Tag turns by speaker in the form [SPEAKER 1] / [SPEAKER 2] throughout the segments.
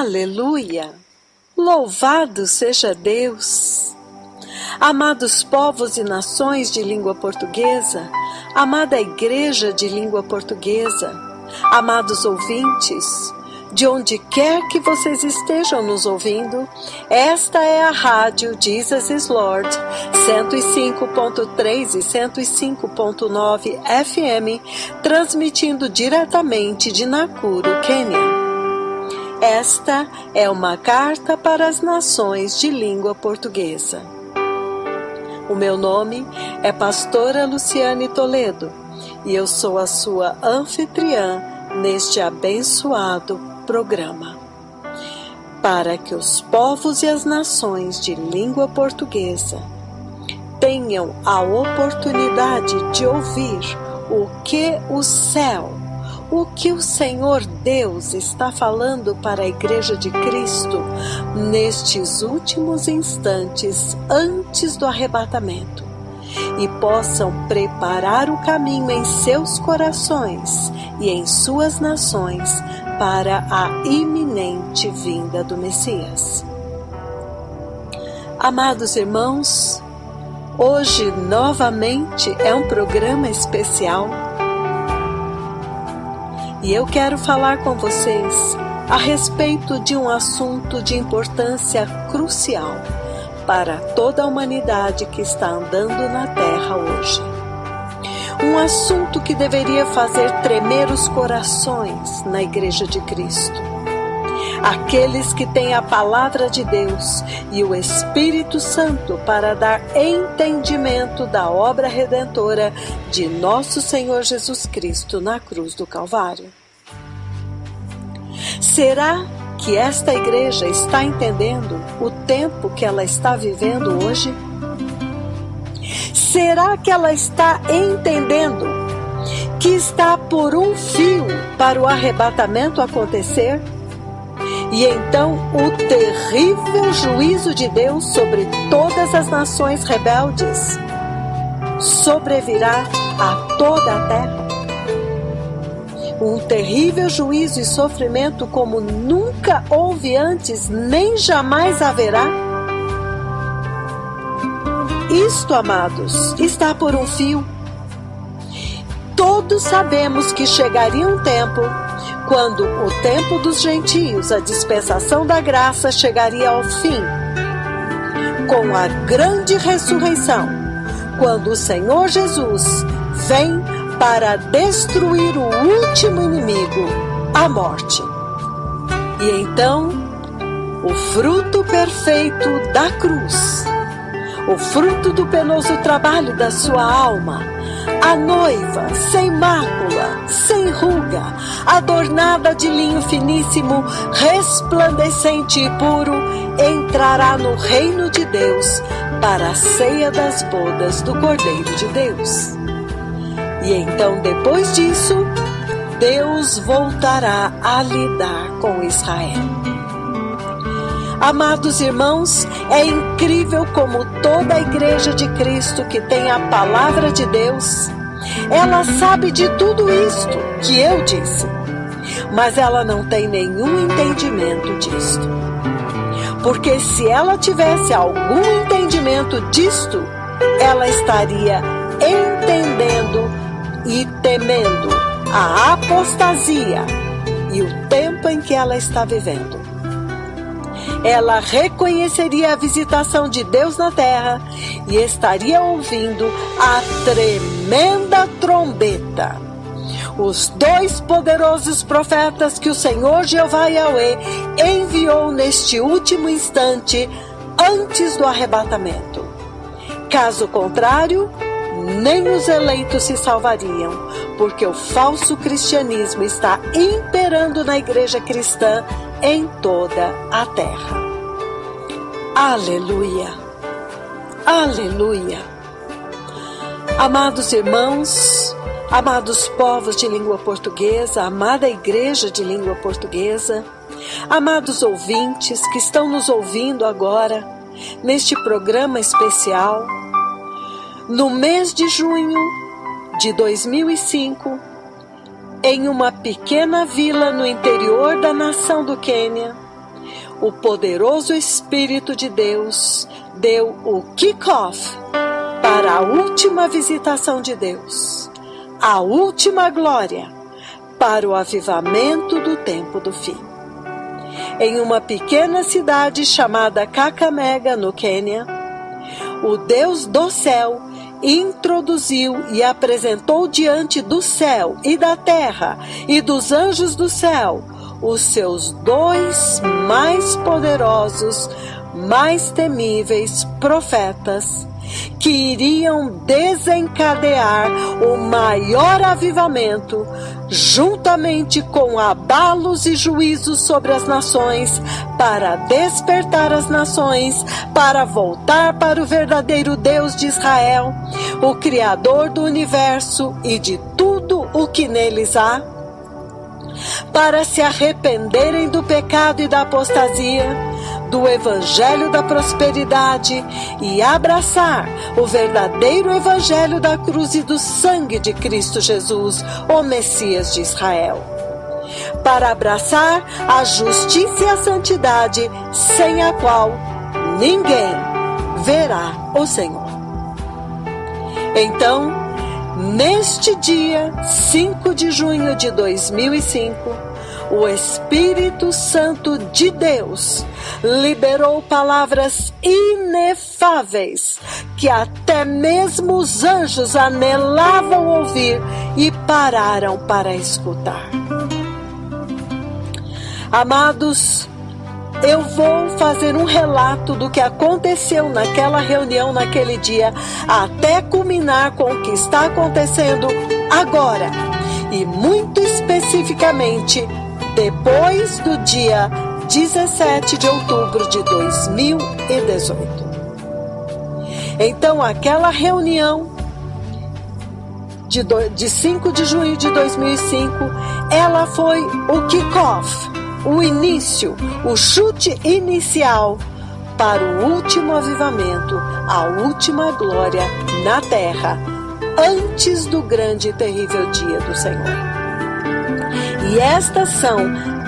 [SPEAKER 1] Aleluia! Louvado seja Deus! Amados povos e nações de língua portuguesa, amada Igreja de língua portuguesa, amados ouvintes, de onde quer que vocês estejam nos ouvindo, esta é a rádio Jesus is Lord, 105.3 e 105.9 FM, transmitindo diretamente de Nakuru, Quênia. Esta é uma carta para as nações de língua portuguesa. O meu nome é Pastora Luciane Toledo e eu sou a sua anfitriã neste abençoado programa. Para que os povos e as nações de língua portuguesa tenham a oportunidade de ouvir o que o céu, o que o Senhor Deus está falando para a Igreja de Cristo nestes últimos instantes antes do arrebatamento e possam preparar o caminho em seus corações e em suas nações para a iminente vinda do Messias. Amados irmãos, hoje novamente é um programa especial. E eu quero falar com vocês a respeito de um assunto de importância crucial para toda a humanidade que está andando na Terra hoje. Um assunto que deveria fazer tremer os corações na Igreja de Cristo. Aqueles que têm a Palavra de Deus e o Espírito Santo para dar entendimento da obra redentora de nosso Senhor Jesus Cristo na cruz do Calvário. Será que esta igreja está entendendo o tempo que ela está vivendo hoje? Será que ela está entendendo que está por um fio para o arrebatamento acontecer? E então o terrível juízo de Deus sobre todas as nações rebeldes sobrevirá a toda a terra. Um terrível juízo e sofrimento como nunca houve antes, nem jamais haverá. Isto, amados, está por um fio. Todos sabemos que chegaria um tempo quando o tempo dos gentios, a dispensação da graça, chegaria ao fim, com a grande ressurreição, quando o Senhor Jesus vem para destruir o último inimigo, a morte. E então, o fruto perfeito da cruz, o fruto do penoso trabalho da sua alma, a noiva sem mácula, sem ruga, adornada de linho finíssimo, resplandecente e puro, entrará no reino de Deus para a ceia das bodas do Cordeiro de Deus. E então, depois disso, Deus voltará a lidar com Israel. Amados irmãos, é incrível como toda a Igreja de Cristo que tem a Palavra de Deus, ela sabe de tudo isto que eu disse, mas ela não tem nenhum entendimento disto. Porque se ela tivesse algum entendimento disto, ela estaria entendendo e temendo a apostasia e o tempo em que ela está vivendo. Ela reconheceria a visitação de Deus na terra e estaria ouvindo a tremenda trombeta. Os dois poderosos profetas que o Senhor Jeová Yahweh enviou neste último instante antes do arrebatamento. Caso contrário, nem os eleitos se salvariam, porque o falso cristianismo está imperando na igreja cristã em toda a terra. Aleluia! Aleluia! Amados irmãos, amados povos de língua portuguesa, amada igreja de língua portuguesa, amados ouvintes que estão nos ouvindo agora, neste programa especial, no mês de junho de 2005, em uma pequena vila no interior da nação do Quênia, o poderoso Espírito de Deus deu o kick-off para a última visitação de Deus, a última glória para o avivamento do tempo do fim. Em uma pequena cidade chamada Kakamega, no Quênia, o Deus do céu introduziu e apresentou diante do céu e da terra e dos anjos do céu os seus dois mais poderosos, mais temíveis profetas, que iriam desencadear o maior avivamento, juntamente com abalos e juízos sobre as nações, para despertar as nações, para voltar para o verdadeiro Deus de Israel, o Criador do universo e de tudo o que neles há, para se arrependerem do pecado e da apostasia, do evangelho da prosperidade e abraçar o verdadeiro evangelho da cruz e do sangue de Cristo Jesus, o Messias de Israel. Para abraçar a justiça e a santidade, sem a qual ninguém verá o Senhor. Então, neste dia 5 de junho de 2005, o Espírito Santo de Deus liberou palavras inefáveis que até mesmo os anjos anelavam ouvir e pararam para escutar. Amados, eu vou fazer um relato do que aconteceu naquela reunião, naquele dia, até culminar com o que está acontecendo agora, e muito especificamente depois do dia 17 de outubro de 2018. Então, aquela reunião de 5 de junho de 2005, ela foi o kick-off, o início, o chute inicial para o último avivamento, a última glória na terra, antes do grande e terrível dia do Senhor. E estas são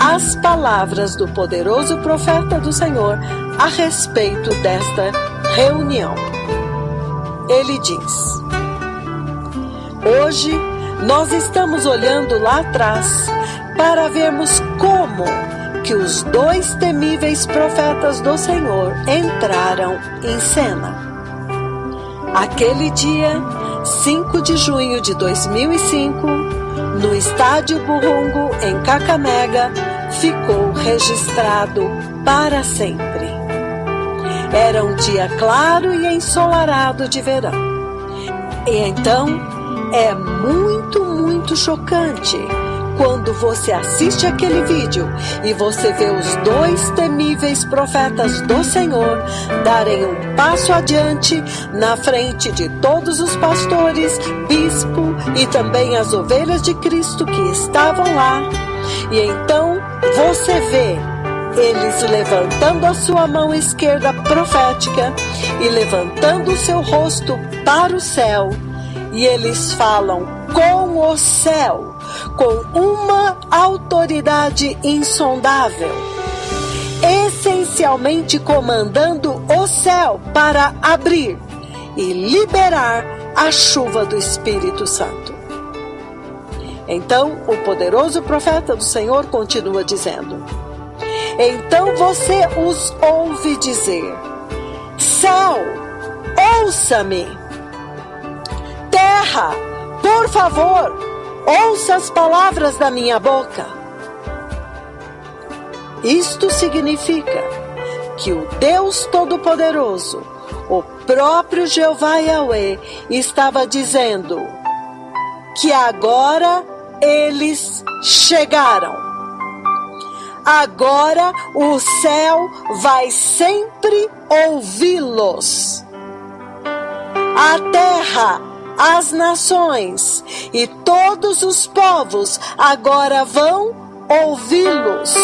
[SPEAKER 1] as palavras do poderoso profeta do Senhor a respeito desta reunião. Ele diz: hoje nós estamos olhando lá atrás para vermos como que os dois temíveis profetas do Senhor entraram em cena. Aquele dia, 5 de junho de 2005, no estádio Burungu, em Kakamega, ficou registrado para sempre. Era um dia claro e ensolarado de verão. E então, é muito chocante quando você assiste aquele vídeo e você vê os dois temíveis profetas do Senhor darem um passo adiante na frente de todos os pastores, bispo e também as ovelhas de Cristo que estavam lá. E então você vê eles levantando a sua mão esquerda profética e levantando o seu rosto para o céu, e eles falam com o céu, com uma autoridade insondável, essencialmente comandando o céu para abrir e liberar a chuva do Espírito Santo. Então, o poderoso profeta do Senhor continua dizendo: então você os ouve dizer: céu, ouça-me. Terra, por favor, ouça as palavras da minha boca. Isto significa que o Deus Todo-Poderoso, o próprio Jeová Yahweh, estava dizendo que agora eles chegaram. Agora o céu vai sempre ouvi-los. A terra, as nações e todos os povos agora vão ouvi-los.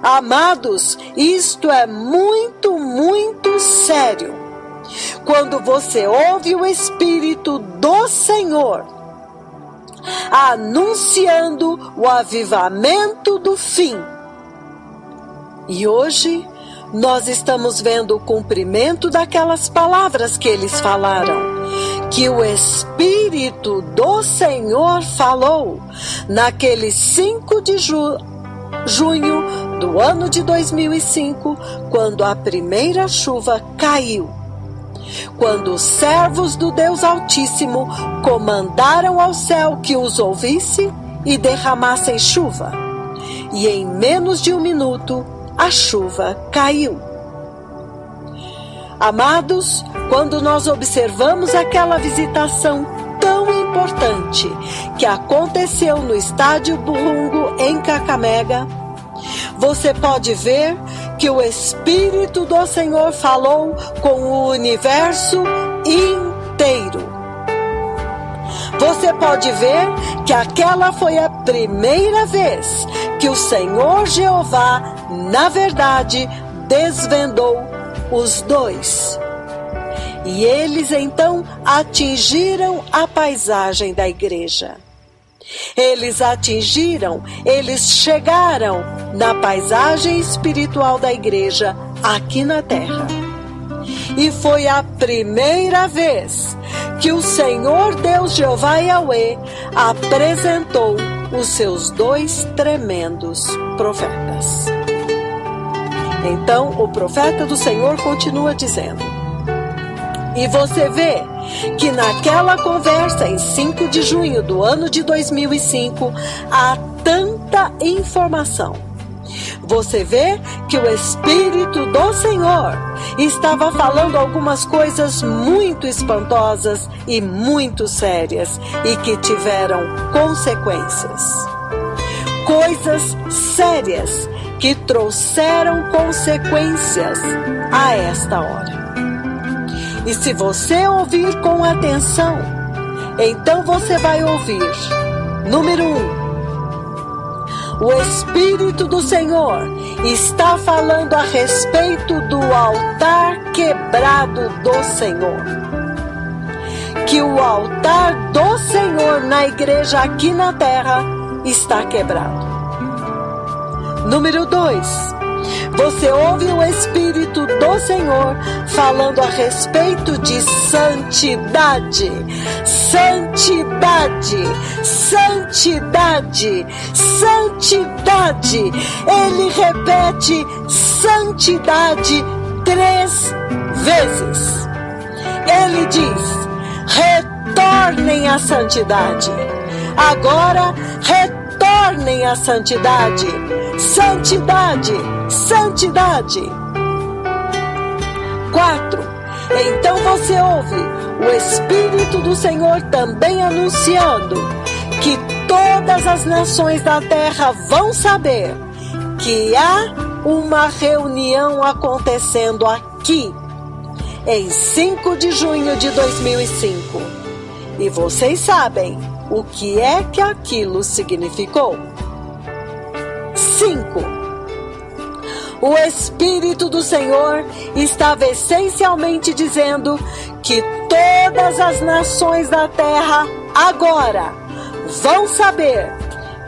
[SPEAKER 1] Amados, isto é muito sério. Quando você ouve o Espírito do Senhor anunciando o avivamento do fim, E hoje nós estamos vendo o cumprimento daquelas palavras que eles falaram, que o Espírito do Senhor falou naquele 5 de junho do ano de 2005, quando a primeira chuva caiu. Quando os servos do Deus Altíssimo comandaram ao céu que os ouvisse e derramassem chuva. E em menos de um minuto, a chuva caiu. Amados, quando nós observamos aquela visitação tão importante que aconteceu no Estádio Bungo, em Kakamega, você pode ver que o Espírito do Senhor falou com o universo inteiro. Você pode ver que aquela foi a primeira vez que o Senhor Jeová, na verdade, desvendou os dois. E eles então atingiram a paisagem da igreja. Eles chegaram na paisagem espiritual da igreja aqui na terra. E foi a primeira vez que o Senhor Deus Jeová Yahweh apresentou os seus dois tremendos profetas. Então o profeta do Senhor continua dizendo: e você vê que naquela conversa em 5 de junho do ano de 2005 há tanta informação. Você vê que o Espírito do Senhor estava falando algumas coisas muito espantosas e muito sérias e que tiveram consequências. Coisas sérias que trouxeram consequências a esta hora. E se você ouvir com atenção, então você vai ouvir, número 1, o Espírito do Senhor está falando a respeito do altar quebrado do Senhor. Que o altar do Senhor na igreja aqui na terra está quebrado. Número 2, você ouve o Espírito do Senhor falando a respeito de santidade, santidade, santidade, santidade. Ele repete santidade 3 vezes. Ele diz: retornem à santidade. Agora retornem à santidade. Santidade, santidade. 4. Então você ouve o Espírito do Senhor também anunciando que todas as nações da terra vão saber que há uma reunião acontecendo aqui em 5 de junho de 2005. E vocês sabem o que é que aquilo significou. 5. O Espírito do Senhor estava essencialmente dizendo que todas as nações da terra agora vão saber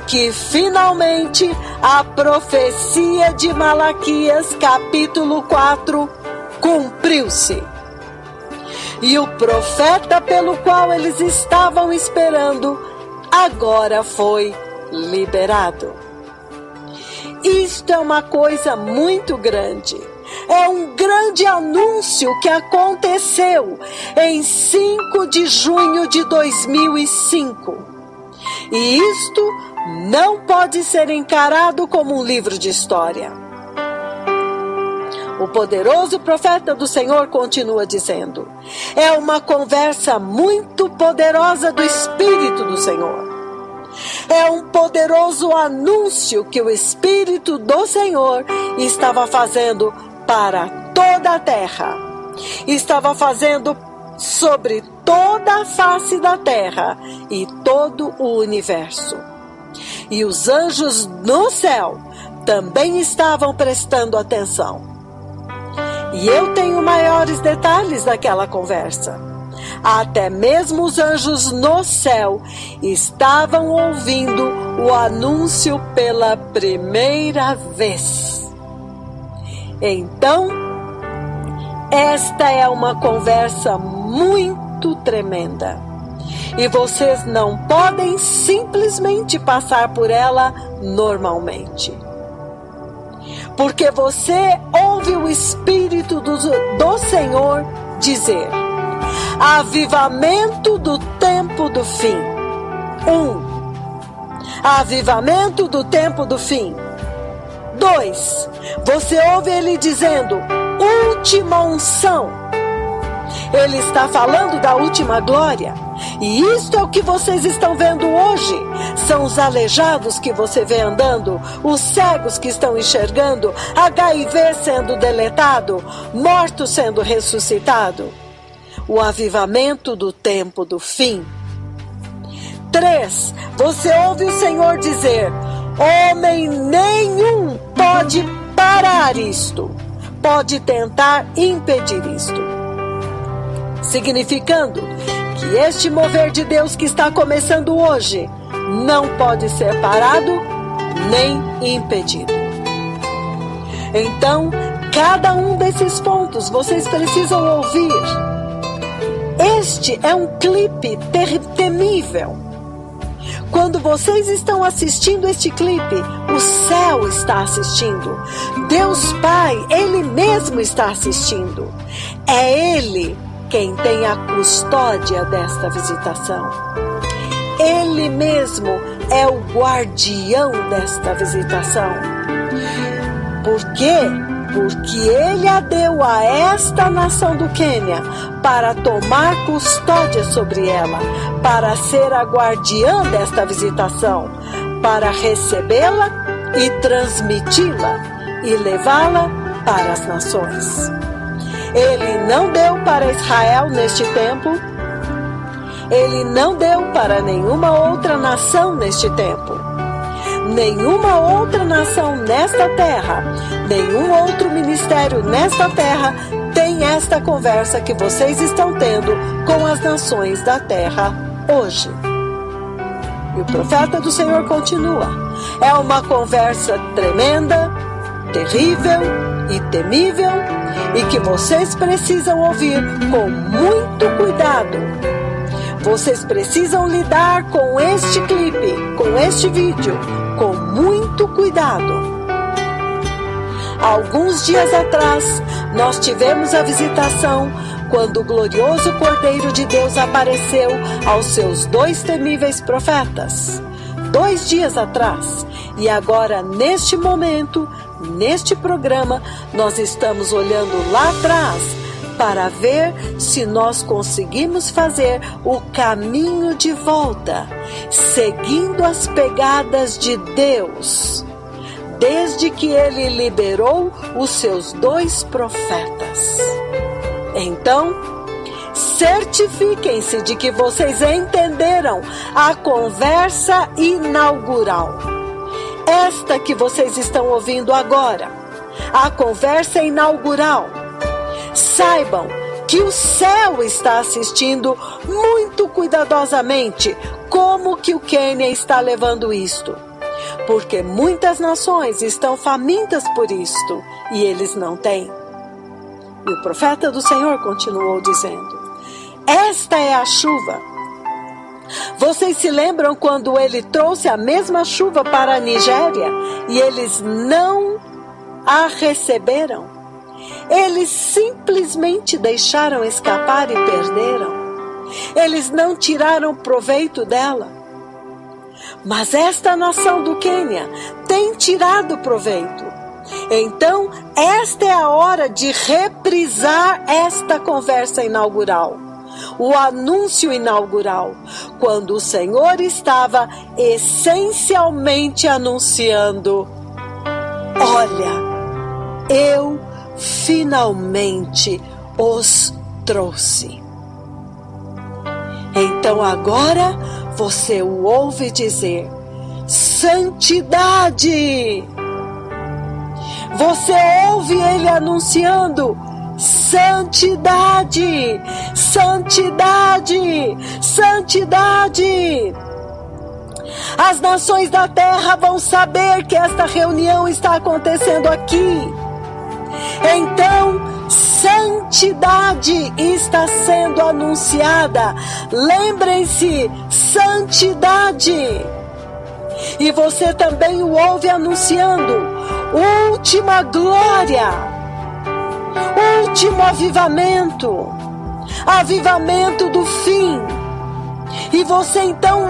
[SPEAKER 1] que finalmente a profecia de Malaquias capítulo 4 cumpriu-se. E o profeta pelo qual eles estavam esperando agora foi liberado. Isto é uma coisa muito grande. É um grande anúncio que aconteceu em 5 de junho de 2005. E isto não pode ser encarado como um livro de história. O poderoso profeta do Senhor continua dizendo: é uma conversa muito poderosa do Espírito do Senhor. É um poderoso anúncio que o Espírito do Senhor estava fazendo para toda a terra. Estava fazendo sobre toda a face da terra e todo o universo. E os anjos no céu também estavam prestando atenção. E eu tenho maiores detalhes daquela conversa. Até mesmo os anjos no céu estavam ouvindo o anúncio pela primeira vez. Então, esta é uma conversa muito tremenda. E vocês não podem simplesmente passar por ela normalmente. Porque você ouve o Espírito do Senhor dizer: avivamento do tempo do fim. 1. Avivamento do tempo do fim. 2. Você ouve ele dizendo: última unção. Ele está falando da última glória. E isto é o que vocês estão vendo hoje. São os aleijados que você vê andando, os cegos que estão enxergando, HIV sendo deletado, mortos sendo ressuscitado. O avivamento do tempo do fim. 3. Você ouve o Senhor dizer: homem nenhum pode parar isto, pode tentar impedir isto. Significando que este mover de Deus que está começando hoje não pode ser parado nem impedido. Então, cada um desses pontos vocês precisam ouvir. Este é um clipe temível. Quando vocês estão assistindo este clipe, o céu está assistindo. Deus Pai, Ele mesmo está assistindo. É Ele quem tem a custódia desta visitação. Ele mesmo é o guardião desta visitação. Por quê? Porque Ele a deu a esta nação do Quênia para tomar custódia sobre ela, para ser a guardiã desta visitação, para recebê-la e transmiti-la e levá-la para as nações. Ele não deu para Israel neste tempo, Ele não deu para nenhuma outra nação neste tempo. Nenhuma outra nação nesta terra, nenhum outro ministério nesta terra tem esta conversa que vocês estão tendo com as nações da terra hoje. E o profeta do Senhor continua: é uma conversa tremenda, terrível e temível, e que vocês precisam ouvir com muito cuidado. Vocês precisam lidar com este clipe, com este vídeo, com muito cuidado. Alguns dias atrás, nós tivemos a visitação quando o glorioso Cordeiro de Deus apareceu aos seus 2 temíveis profetas. 2 dias atrás. E agora, neste momento, neste programa, nós estamos olhando lá atrás para ver se nós conseguimos fazer o caminho de volta, seguindo as pegadas de Deus, desde que Ele liberou os seus 2 profetas. Então, certifiquem-se de que vocês entenderam a conversa inaugural. Esta que vocês estão ouvindo agora, a conversa inaugural. Saibam que o céu está assistindo muito cuidadosamente como que o Quênia está levando isto. Porque muitas nações estão famintas por isto e eles não têm. E o profeta do Senhor continuou dizendo: esta é a chuva. Vocês se lembram quando ele trouxe a mesma chuva para a Nigéria e eles não a receberam? Eles simplesmente deixaram escapar e perderam. Eles não tiraram proveito dela. Mas esta nação do Quênia tem tirado proveito. Então, esta é a hora de reprisar esta conversa inaugural. O anúncio inaugural, quando o Senhor estava essencialmente anunciando: olha, eu finalmente os trouxe. Então agora você o ouve dizer: santidade. Você ouve ele anunciando: santidade, santidade, santidade. As nações da terra vão saber que esta reunião está acontecendo aqui. Então, santidade está sendo anunciada. Lembrem-se, santidade. E você também o ouve anunciando: última glória, último avivamento, avivamento do fim. E você então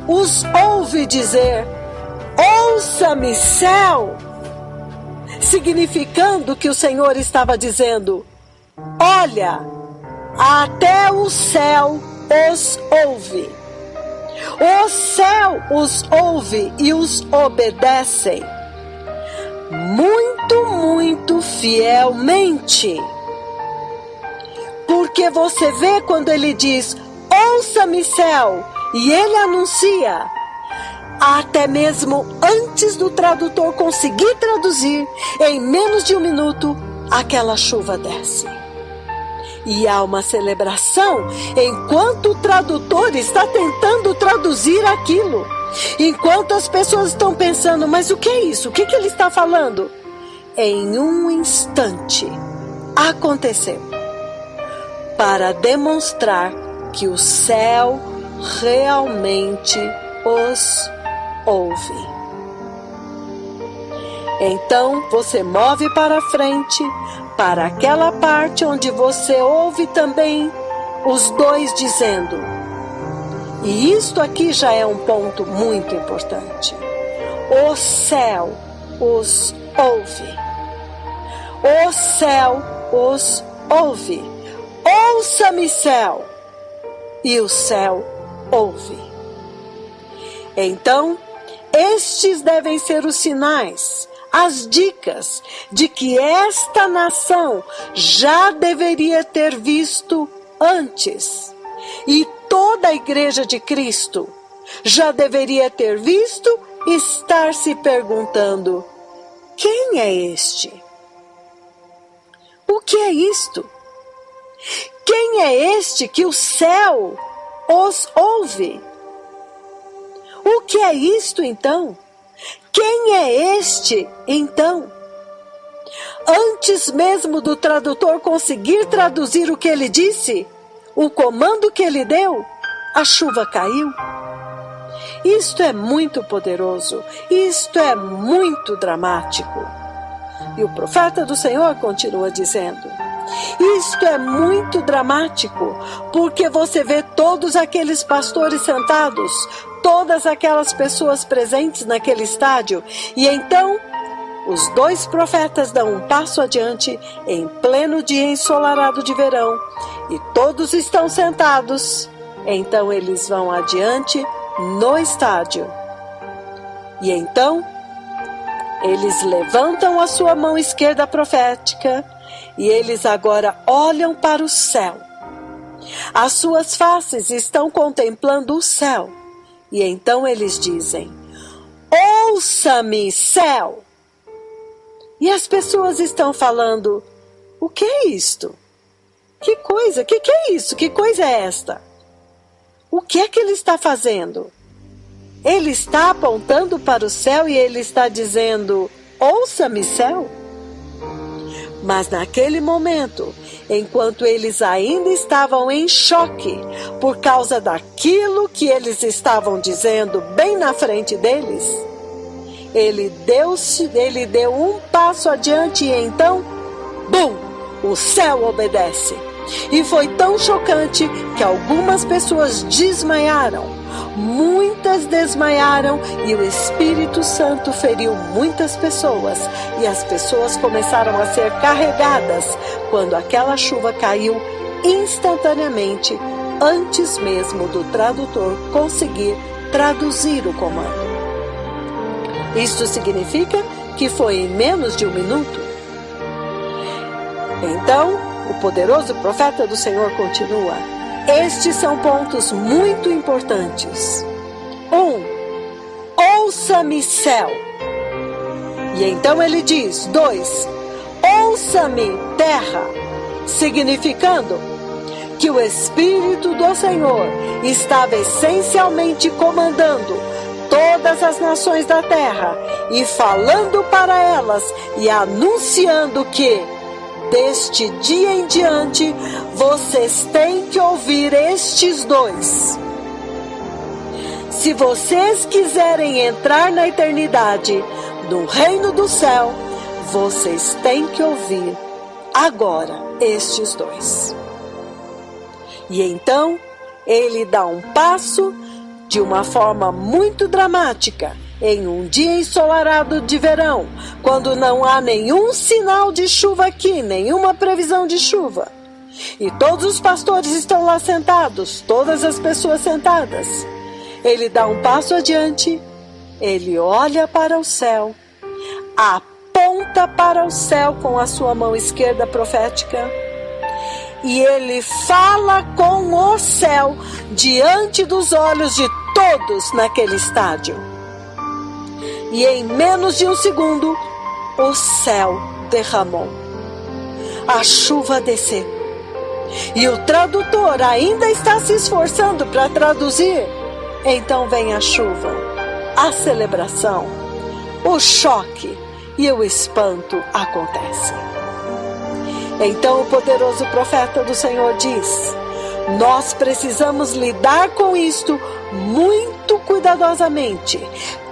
[SPEAKER 1] os ouve dizer: ouça-me, céu, significando que o Senhor estava dizendo: olha, até o céu os ouve. O céu os ouve e os obedecem muito, muito fielmente. Porque você vê quando ele diz: ouça-me, céu, e ele anuncia, até mesmo antes do tradutor conseguir traduzir, em menos de um minuto, aquela chuva desce. E há uma celebração enquanto o tradutor está tentando traduzir aquilo. Enquanto as pessoas estão pensando: mas o que é isso? O que ele está falando? Em um instante, aconteceu. Para demonstrar que o céu realmente os ouve. Então você move para frente, para aquela parte onde você ouve também os dois dizendo. E isto aqui já é um ponto muito importante. O céu os ouve. O céu os ouve. Ouça-me, céu. E o céu ouve. Então, estes devem ser os sinais, as dicas de que esta nação já deveria ter visto antes. E toda a Igreja de Cristo já deveria ter visto e estar se perguntando: quem é este? O que é isto? Quem é este que o céu os ouve? O que é isto então? Quem é este então? Antes mesmo do tradutor conseguir traduzir o que ele disse, o comando que ele deu, a chuva caiu. Isto é muito poderoso, isto é muito dramático. E o profeta do Senhor continua dizendo: isto é muito dramático, porque você vê todos aqueles pastores sentados, todas aquelas pessoas presentes naquele estádio, e então os dois profetas dão um passo adiante em pleno dia ensolarado de verão, e todos estão sentados. Então eles vão adiante no estádio. E então eles levantam a sua mão esquerda profética e eles agora olham para o céu. As suas faces estão contemplando o céu. E então eles dizem: ouça-me, céu. E as pessoas estão falando: o que é isto? Que coisa? Que é isso? Que coisa é esta? O que é que ele está fazendo? Ele está apontando para o céu e ele está dizendo: ouça-me, céu. Mas naquele momento, enquanto eles ainda estavam em choque por causa daquilo que eles estavam dizendo bem na frente deles, ele deu um passo adiante e então, bum, o céu obedece. E foi tão chocante que algumas pessoas desmaiaram, muitas desmaiaram e o Espírito Santo feriu muitas pessoas e as pessoas começaram a ser carregadas quando aquela chuva caiu instantaneamente, antes mesmo do tradutor conseguir traduzir o comando. Isto significa que foi em menos de um minuto. Então, o poderoso profeta do Senhor continua: estes são pontos muito importantes. 1. Ouça-me, céu. E então ele diz: 2. Ouça-me, terra. Significando que o Espírito do Senhor estava essencialmente comandando todas as nações da terra, e falando para elas e anunciando que, deste dia em diante, vocês têm que ouvir estes dois. Se vocês quiserem entrar na eternidade, no reino do céu, vocês têm que ouvir agora estes dois. E então, ele dá um passo de uma forma muito dramática, em um dia ensolarado de verão, quando não há nenhum sinal de chuva aqui, nenhuma previsão de chuva. E todos os pastores estão lá sentados, todas as pessoas sentadas. Ele dá um passo adiante, ele olha para o céu, aponta para o céu com a sua mão esquerda profética, e ele fala com o céu diante dos olhos de todos naquele estádio. E em menos de um segundo, o céu derramou. A chuva desceu. E o tradutor ainda está se esforçando para traduzir. Então vem a chuva, a celebração, o choque e o espanto acontecem. Então o poderoso profeta do Senhor diz: nós precisamos lidar com isto muito cuidadosamente.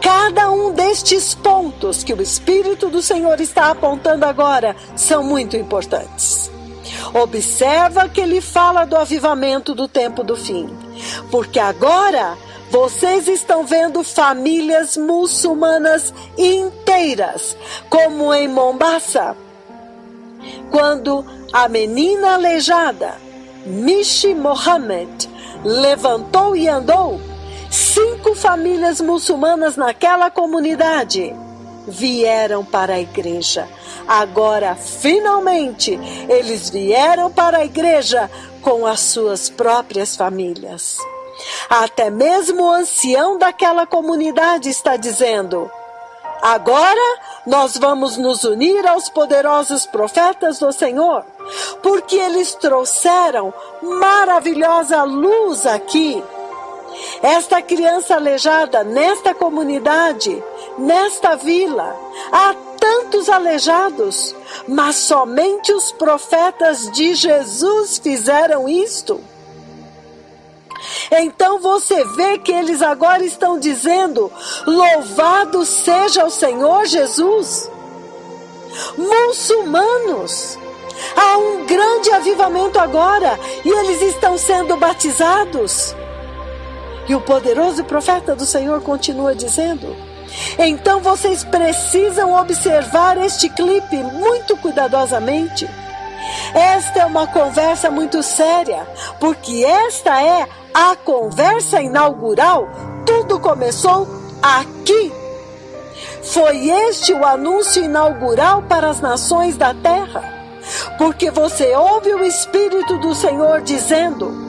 [SPEAKER 1] Cada um destes pontos que o Espírito do Senhor está apontando agora são muito importantes. Observa que ele fala do avivamento do tempo do fim, porque agora vocês estão vendo famílias muçulmanas inteiras, como em Mombasa, quando a menina aleijada, Mishi Mohammed, levantou e andou. 5 famílias muçulmanas naquela comunidade vieram para a igreja. Agora, finalmente, eles vieram para a igreja com as suas próprias famílias. Até mesmo o ancião daquela comunidade está dizendo: agora nós vamos nos unir aos poderosos profetas do Senhor, porque eles trouxeram maravilhosa luz aqui. Esta criança aleijada nesta comunidade, nesta vila, há tantos aleijados, mas somente os profetas de Jesus fizeram isto. Então você vê que eles agora estão dizendo: louvado seja o Senhor Jesus. Muçulmanos, há um grande avivamento agora e eles estão sendo batizados. E o poderoso profeta do Senhor continua dizendo: então vocês precisam observar este clipe muito cuidadosamente. Esta é uma conversa muito séria, porque esta é a conversa inaugural. Tudo começou aqui. Foi este o anúncio inaugural para as nações da terra, porque você ouve o Espírito do Senhor dizendo: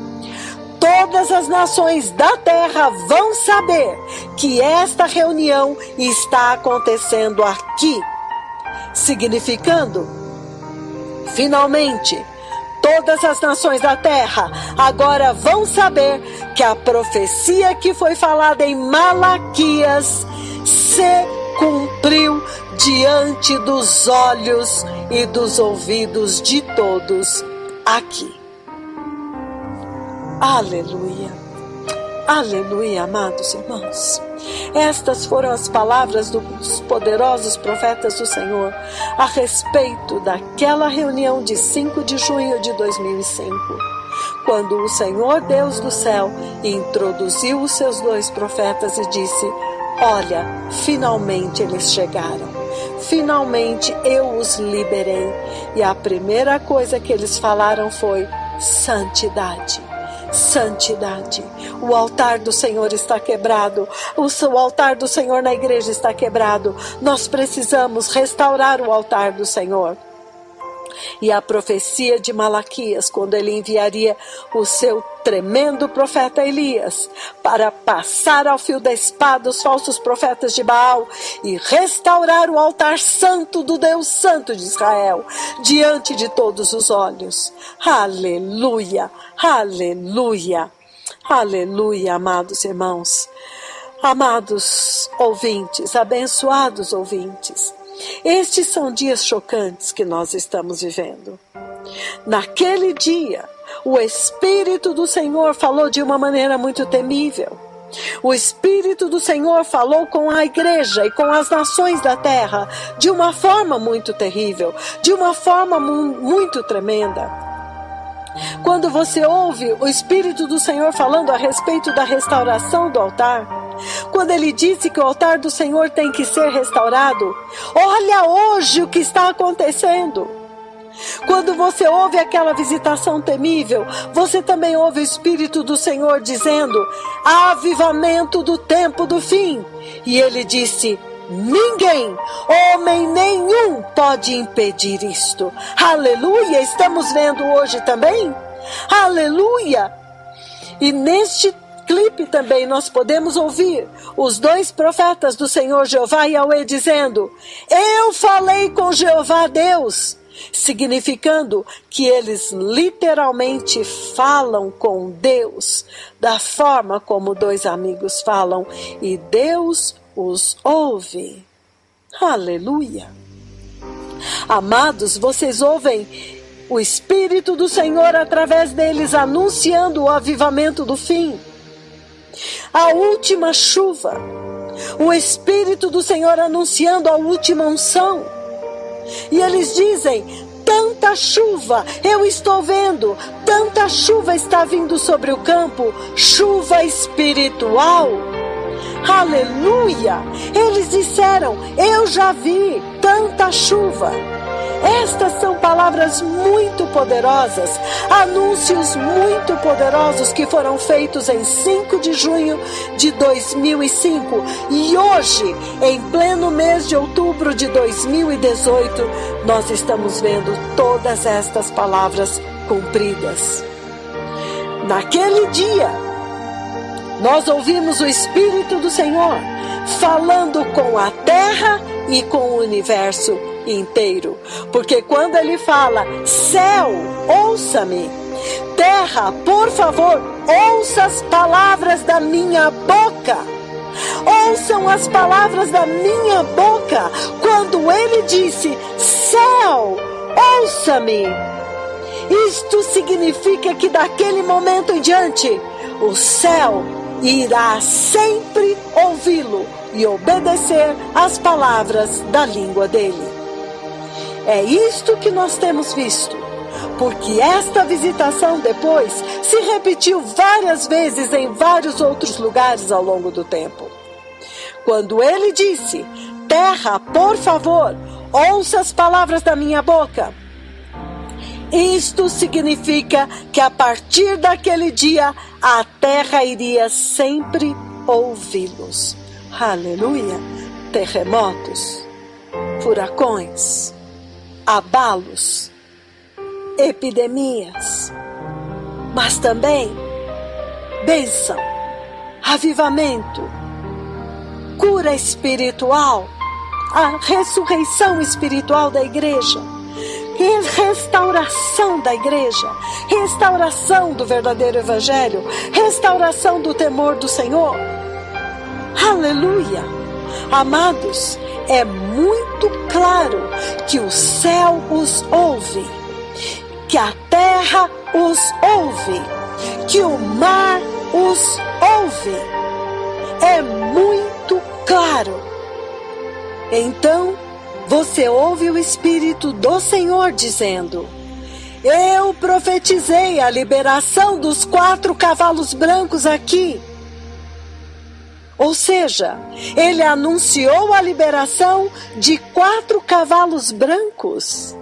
[SPEAKER 1] todas as nações da terra vão saber que esta reunião está acontecendo aqui, significando, finalmente, todas as nações da terra agora vão saber que a profecia que foi falada em Malaquias se cumpriu diante dos olhos e dos ouvidos de todos aqui. Aleluia, aleluia, amados irmãos. Estas foram as palavras dos poderosos profetas do Senhor a respeito daquela reunião de 5 de junho de 2005, quando o Senhor Deus do céu introduziu os seus 2 profetas e disse: olha, finalmente eles chegaram, finalmente eu os liberei. E a primeira coisa que eles falaram foi: santidade. Santidade. O altar do Senhor está quebrado. O altar do Senhor na igreja está quebrado. Nós precisamos restaurar o altar do Senhor. E a profecia de Malaquias, quando ele enviaria o seu tremendo profeta Elias para passar ao fio da espada os falsos profetas de Baal e restaurar o altar santo do Deus Santo de Israel diante de todos os olhos. Aleluia, aleluia, aleluia, amados irmãos. Amados ouvintes, abençoados ouvintes, estes são dias chocantes que nós estamos vivendo. Naquele dia, o Espírito do Senhor falou de uma maneira muito temível. O Espírito do Senhor falou com a igreja e com as nações da terra de uma forma muito terrível, de uma forma muito tremenda. Quando você ouve o Espírito do Senhor falando a respeito da restauração do altar, quando ele disse que o altar do Senhor tem que ser restaurado, olha hoje o que está acontecendo. Quando você ouve aquela visitação temível, você também ouve o Espírito do Senhor dizendo: avivamento do tempo do fim. E ele disse: ninguém, homem nenhum, pode impedir isto. Aleluia! Estamos vendo hoje também? Aleluia! E neste clipe também nós podemos ouvir os dois profetas do Senhor Jeová Yahweh dizendo: eu falei com Jeová Deus, significando que eles literalmente falam com Deus da forma como dois amigos falam, e Deus os ouve. Aleluia! Amados, vocês ouvem o Espírito do Senhor através deles anunciando o avivamento do fim, a última chuva, o Espírito do Senhor anunciando a última unção. E eles dizem: tanta chuva eu estou vendo, tanta chuva está vindo sobre o campo, chuva espiritual. Aleluia! Eles disseram: eu já vi tanta chuva. Estas são palavras muito poderosas, anúncios muito poderosos que foram feitos em 5 de junho de 2005. E hoje, em pleno mês de outubro de 2018, nós estamos vendo todas estas palavras cumpridas. Naquele dia, nós ouvimos o Espírito do Senhor falando com a terra e com o universo inteiro, porque quando ele fala: céu, ouça-me, terra, por favor, ouça as palavras da minha boca, ouçam as palavras da minha boca. Quando ele disse: céu, ouça-me, isto significa que daquele momento em diante o céu irá sempre ouvi-lo e obedecer às palavras da língua dele. É isto que nós temos visto, porque esta visitação depois se repetiu várias vezes em vários outros lugares ao longo do tempo. Quando ele disse: terra, por favor, ouça as palavras da minha boca, isto significa que a partir daquele dia a terra iria sempre ouvi-los. Aleluia! Terremotos, furacões, abalos, epidemias, mas também bênção, avivamento, cura espiritual, a ressurreição espiritual da igreja, restauração da igreja, restauração do verdadeiro evangelho, restauração do temor do Senhor. Aleluia! Amados, é muito claro que o céu os ouve, que a terra os ouve, que o mar os ouve. É muito claro. Então, você ouve o Espírito do Senhor dizendo: eu profetizei a liberação dos 4 cavalos brancos aqui. Ou seja, ele anunciou a liberação de 4 cavalos brancos.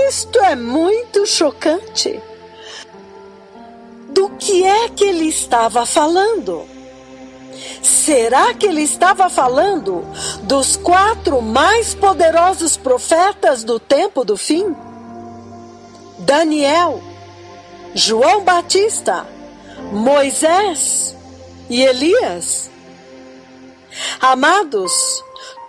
[SPEAKER 1] Isto é muito chocante. Do que é que ele estava falando? Será que ele estava falando dos 4 mais poderosos profetas do tempo do fim? Daniel, João Batista, Moisés e Elias? Amados,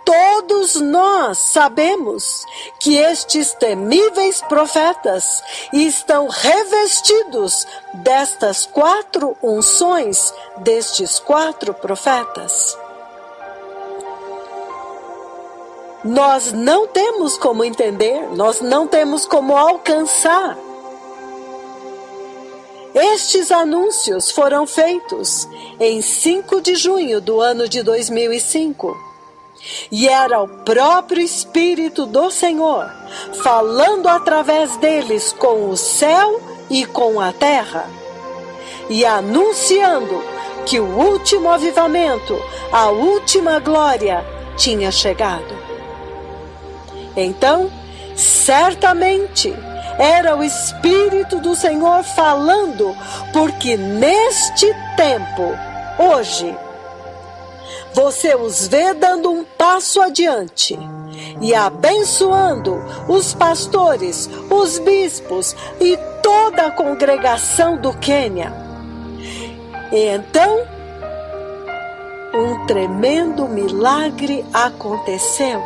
[SPEAKER 1] Todos nós sabemos que estes temíveis profetas estão revestidos destas 4 unções destes 4 profetas. Nós não temos como entender, nós não temos como alcançar. Estes anúncios foram feitos em 5 de junho do ano de 2005. E era o próprio Espírito do Senhor falando através deles com o céu e com a terra, e anunciando que o último avivamento, a última glória, tinha chegado. Então, certamente, era o Espírito do Senhor falando, porque neste tempo, hoje, você os vê dando um passo adiante e abençoando os pastores, os bispos e toda a congregação do Quênia. E então, um tremendo milagre aconteceu.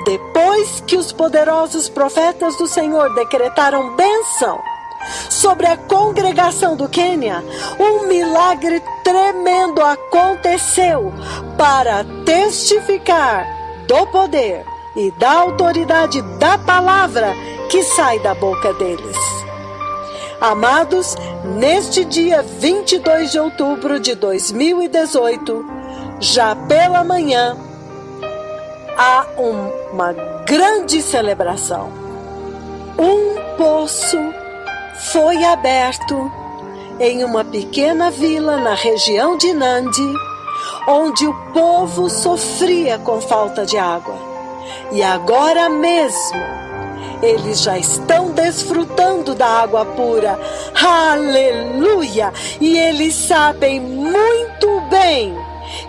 [SPEAKER 1] Depois que os poderosos profetas do Senhor decretaram bênção sobre a congregação do Quênia, um milagre tremendo aconteceu para testificar do poder e da autoridade da palavra que sai da boca deles. Amados, neste dia 22 de outubro de 2018, já pela manhã, há uma grande celebração. Um poço foi aberto em uma pequena vila na região de Nandi, onde o povo sofria com falta de água. E agora mesmo, eles já estão desfrutando da água pura. Aleluia! E eles sabem muito bem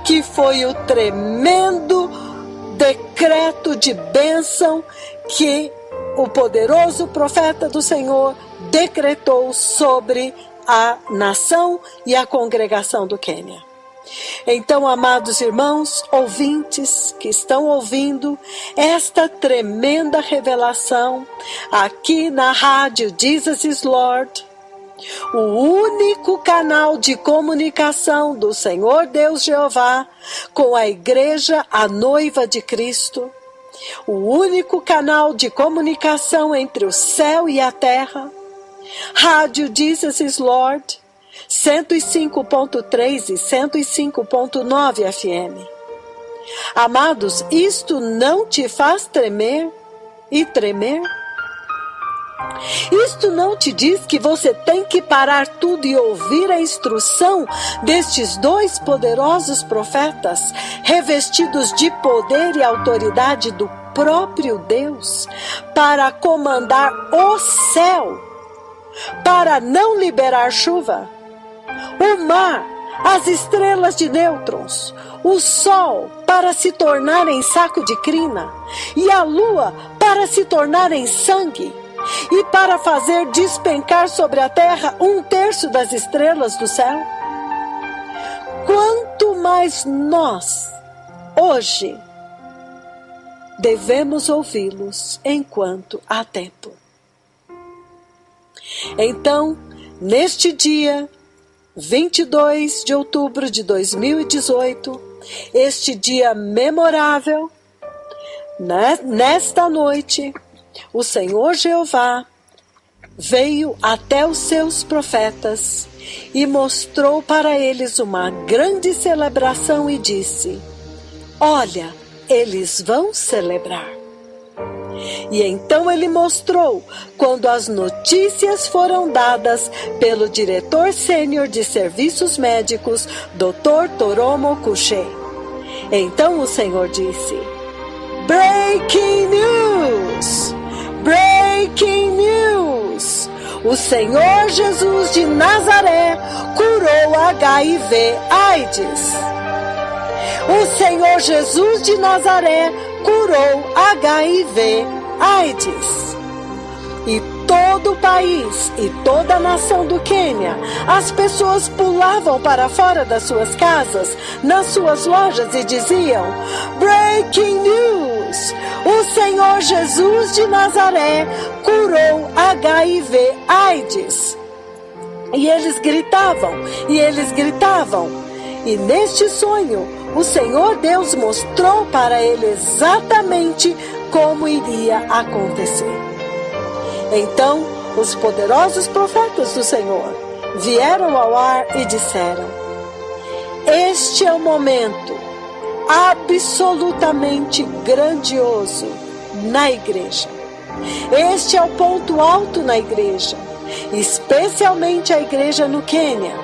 [SPEAKER 1] que foi o tremendo decreto de bênção que o poderoso profeta do Senhor decretou sobre a nação e a congregação do Quênia. Então, amados irmãos, ouvintes que estão ouvindo esta tremenda revelação aqui na rádio Jesus is Lord, o único canal de comunicação do Senhor Deus Jeová com a igreja, a noiva de Cristo, o único canal de comunicação entre o céu e a terra, rádio Jesus is Lord, 105.3 e 105.9 FM. Amados, isto não te faz tremer e tremer? Isto não te diz que você tem que parar tudo e ouvir a instrução destes 2 poderosos profetas, revestidos de poder e autoridade do próprio Deus, para comandar o céu, para não liberar chuva, o mar, as estrelas de nêutrons, o sol para se tornar em saco de crina, e a lua para se tornar em sangue, e para fazer despencar sobre a terra 1/3 das estrelas do céu? Quanto mais nós, hoje, devemos ouvi-los enquanto há tempo. Então, neste dia 22 de outubro de 2018, este dia memorável, nesta noite, o Senhor Jeová veio até os seus profetas e mostrou para eles uma grande celebração e disse: olha, eles vão celebrar. E então ele mostrou quando as notícias foram dadas pelo diretor sênior de serviços médicos, Dr. Toromo Kuche. Então o Senhor disse: Breaking news! Breaking news! O Senhor Jesus de Nazaré curou HIV/AIDS. O Senhor Jesus de Nazaré curou HIV/AIDS. E todo o país e toda a nação do Quênia, as pessoas pulavam para fora das suas casas, nas suas lojas e diziam: Breaking news! O Senhor Jesus de Nazaré curou HIV/AIDS. E eles gritavam, e neste sonho, o Senhor Deus mostrou para ele exatamente como iria acontecer. Então, os poderosos profetas do Senhor vieram ao ar e disseram: este é o momento absolutamente grandioso na igreja. Este é o ponto alto na igreja, especialmente a igreja no Quênia,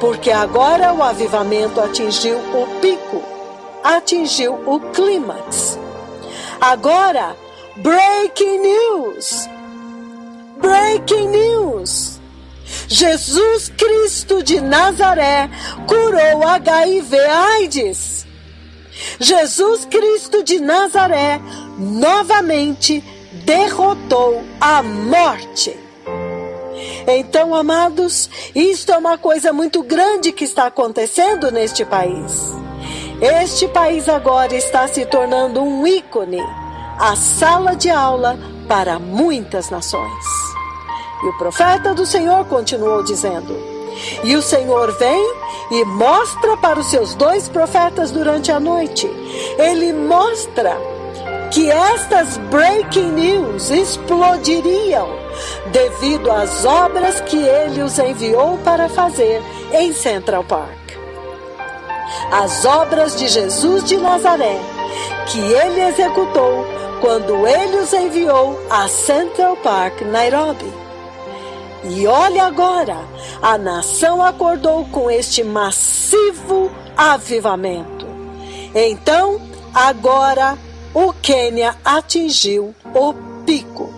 [SPEAKER 1] porque agora o avivamento atingiu o pico, atingiu o clímax. Agora, breaking news! Breaking news! Jesus Cristo de Nazaré curou HIV/AIDS. Jesus Cristo de Nazaré novamente derrotou a morte. Então, amados, isto é uma coisa muito grande que está acontecendo neste país. Este país agora está se tornando um ícone, a sala de aula para muitas nações. E o profeta do Senhor continuou dizendo: e o Senhor vem e mostra para os seus 2 profetas durante a noite. Ele mostra que estas breaking news explodiriam devido às obras que ele os enviou para fazer em Central Park. As obras de Jesus de Nazaré, que ele executou quando ele os enviou a Central Park, Nairobi. E olha agora, a nação acordou com este massivo avivamento. Então, agora, o Quênia atingiu o pico.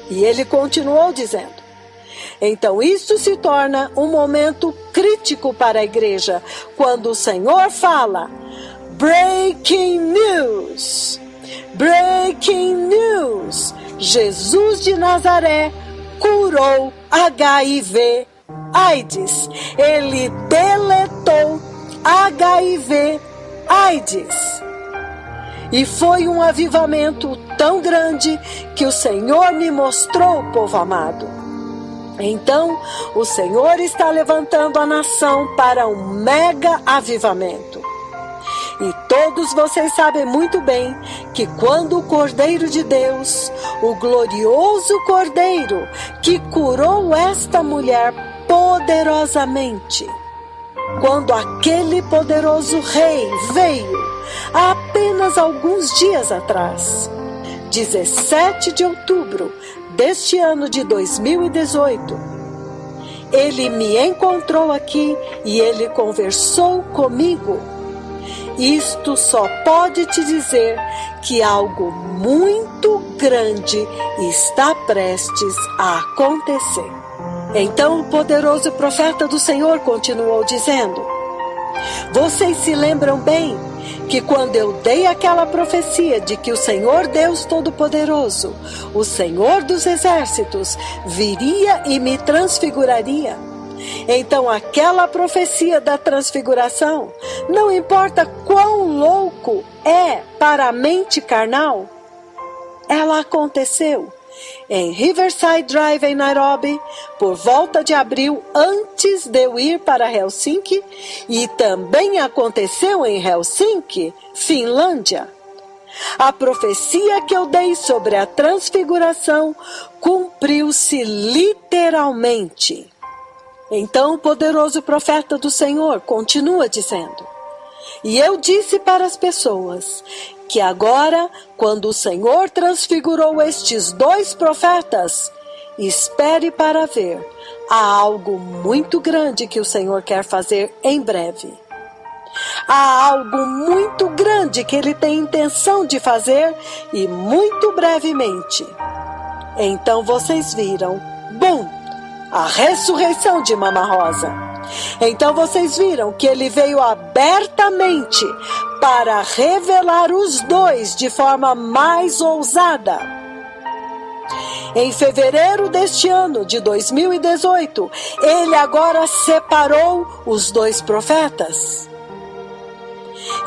[SPEAKER 1] E ele continuou dizendo: então isto se torna um momento crítico para a igreja, quando o Senhor fala: breaking news! Breaking news! Jesus de Nazaré curou HIV/AIDS. Ele deletou HIV/AIDS. E foi um avivamento tão grande que o Senhor me mostrou, povo amado. Então, o Senhor está levantando a nação para um mega avivamento. E todos vocês sabem muito bem que quando o Cordeiro de Deus, o glorioso Cordeiro que curou esta mulher poderosamente, quando aquele poderoso rei veio há apenas alguns dias atrás, 17 de outubro deste ano de 2018, ele me encontrou aqui e ele conversou comigo. Isto só pode te dizer que algo muito grande está prestes a acontecer. Então o poderoso profeta do Senhor continuou dizendo: vocês se lembram bem que quando eu dei aquela profecia de que o Senhor Deus Todo-Poderoso, o Senhor dos Exércitos, viria e me transfiguraria? Então aquela profecia da transfiguração, não importa quão louco é para a mente carnal, ela aconteceu em Riverside Drive em Nairobi, por volta de abril, antes de eu ir para Helsinki, e também aconteceu em Helsinki, Finlândia. A profecia que eu dei sobre a transfiguração cumpriu-se literalmente. Então o poderoso profeta do Senhor continua dizendo: e eu disse para as pessoas que agora, quando o Senhor transfigurou estes 2 profetas, espere para ver, há algo muito grande que o Senhor quer fazer em breve. Há algo muito grande que ele tem intenção de fazer e muito brevemente. Então vocês viram, bum, a ressurreição de Mama Rosa. Então vocês viram que ele veio abertamente para revelar os 2 de forma mais ousada. Em fevereiro deste ano de 2018, ele agora separou os 2 profetas.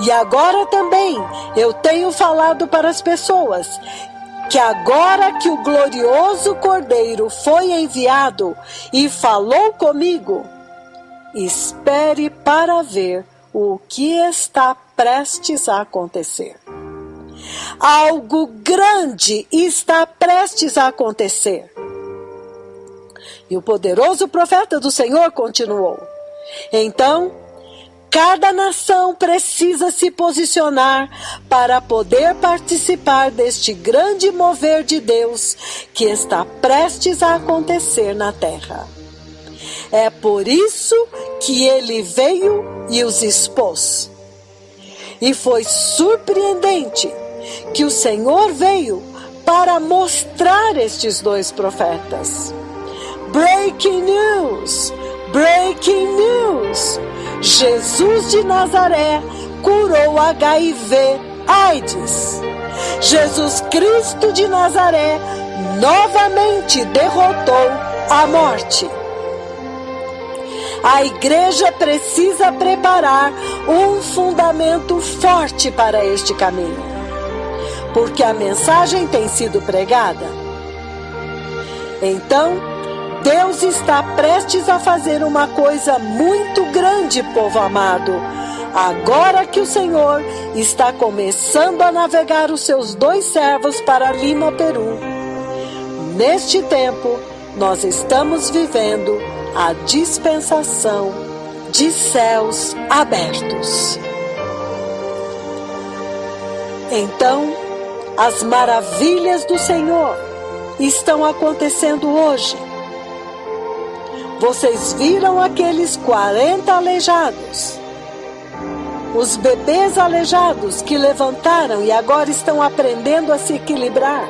[SPEAKER 1] E agora também eu tenho falado para as pessoas que agora que o glorioso Cordeiro foi enviado e falou comigo, espere para ver o que está prestes a acontecer. Algo grande está prestes a acontecer. E o poderoso profeta do Senhor continuou: então, cada nação precisa se posicionar para poder participar deste grande mover de Deus que está prestes a acontecer na terra. É por isso que ele veio e os expôs. E foi surpreendente que o Senhor veio para mostrar estes 2 profetas. Breaking news! Breaking news! Jesus de Nazaré curou HIV/AIDS. Jesus Cristo de Nazaré novamente derrotou a morte. A igreja precisa preparar um fundamento forte para este caminho, porque a mensagem tem sido pregada. Então, Deus está prestes a fazer uma coisa muito grande, povo amado, agora que o Senhor está começando a navegar os seus 2 servos para Lima, Peru. Neste tempo, nós estamos vivendo a dispensação de céus abertos. Então, as maravilhas do Senhor estão acontecendo hoje. Vocês viram aqueles 40 aleijados? Os bebês aleijados que levantaram e agora estão aprendendo a se equilibrar,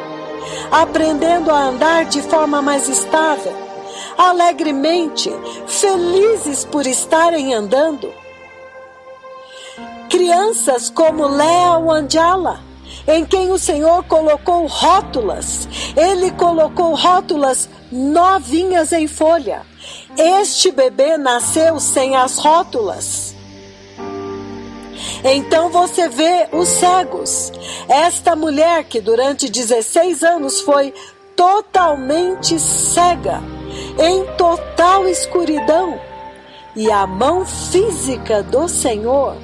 [SPEAKER 1] aprendendo a andar de forma mais estável, alegremente, felizes por estarem andando. Crianças como Léa Wanjala, em quem o Senhor colocou rótulas. Ele colocou rótulas novinhas em folha. Este bebê nasceu sem as rótulas. Então você vê os cegos. Esta mulher que durante 16 anos foi totalmente cega, em total escuridão, e a mão física do Senhor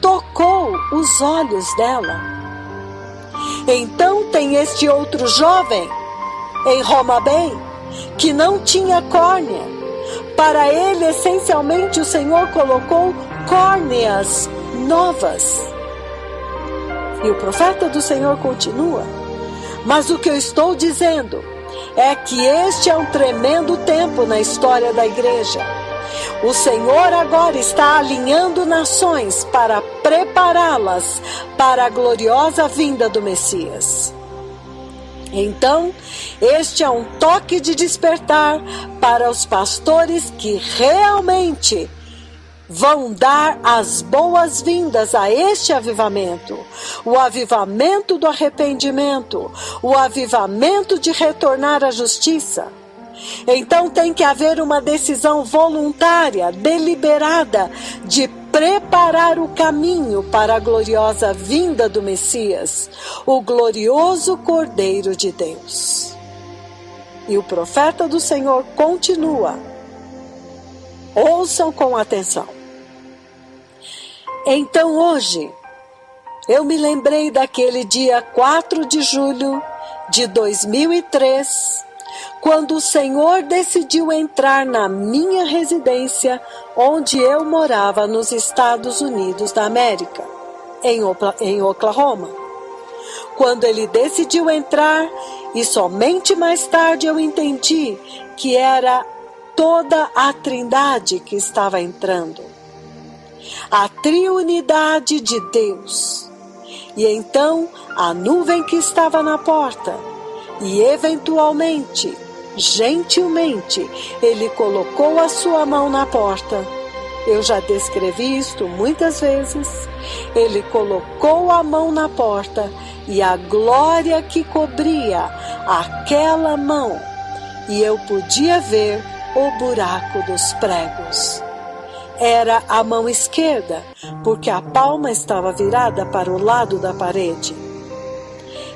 [SPEAKER 1] tocou os olhos dela. Então tem este outro jovem em Roma Bay que não tinha córnea. Para ele, essencialmente, o Senhor colocou córneas novas. E o profeta do Senhor continua: mas o que eu estou dizendo é que este é um tremendo tempo na história da igreja. O Senhor agora está alinhando nações para prepará-las para a gloriosa vinda do Messias. Então, este é um toque de despertar para os pastores que realmente vão dar as boas-vindas a este avivamento, o avivamento do arrependimento, o avivamento de retornar à justiça. Então tem que haver uma decisão voluntária, deliberada, de preparar o caminho para a gloriosa vinda do Messias, o glorioso Cordeiro de Deus. E o profeta do Senhor continua. Ouçam com atenção. Então hoje, eu me lembrei daquele dia 4 de julho de 2003, quando o Senhor decidiu entrar na minha residência, onde eu morava nos Estados Unidos da América, em Oklahoma. Quando ele decidiu entrar, e somente mais tarde eu entendi que era toda a Trindade que estava entrando. A triunidade de Deus. E então a nuvem que estava na porta, e eventualmente, gentilmente, ele colocou a sua mão na porta Eu já descrevi isto muitas vezes. Ele colocou a mão na porta e a glória que cobria aquela mão, e eu podia ver o buraco dos pregos. Era a mão esquerda, porque a palma estava virada para o lado da parede.